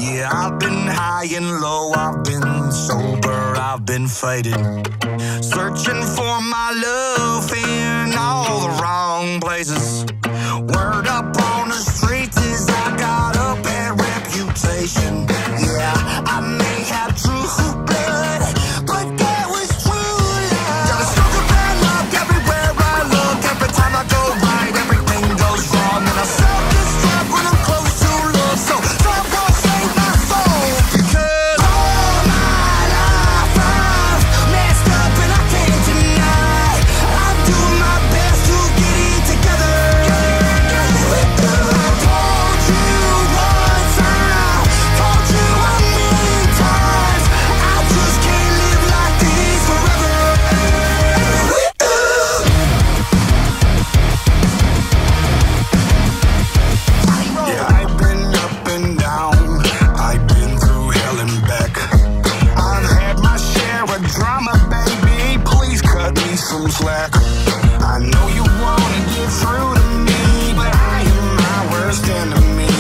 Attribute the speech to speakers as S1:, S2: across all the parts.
S1: Yeah, I've been high and low, I've been sober, I've been faded, searching for my love in all the wrong places. Word up on the streets is I got a bad reputation. Yeah, I may have true blood, but that was true love. Got a stroke of bad luck everywhere I look. Every time I go right, everything goes wrong, and I self-destruct when I'm close to love. So someone save my soul, because all my life I've messed up and I can't deny. I'm doing my best to get it together. I told you once, I told you a million times, I just can't live like this forever. Yeah, I've been up and down, I've been through hell and back. I've had my share of drama, baby, please cut me some slack. I know you wanna get through to me, but I am my worst enemy.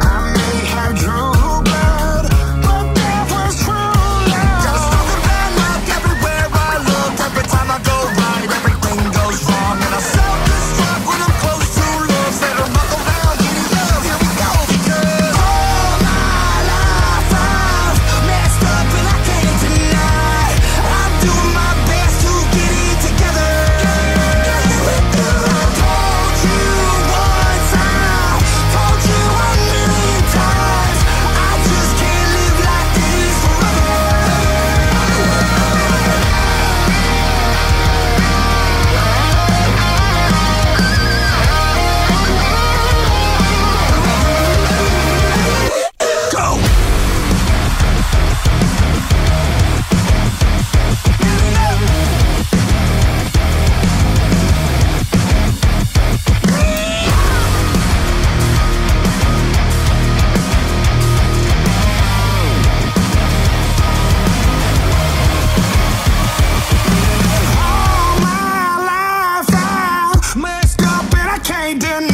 S1: I may have true blood, but that was true love. Got a stroke of bad luck everywhere I look. Every time I go right, everything goes wrong, and I self-destruct when I'm close to love. Better buckle down, giddy up, here we go. Because all my life I've messed up and I can't deny. I'm doing my best to get it together. I told you once, I told you a million times, I just can't live like this forever. Go! All my life I've messed up and I can't deny.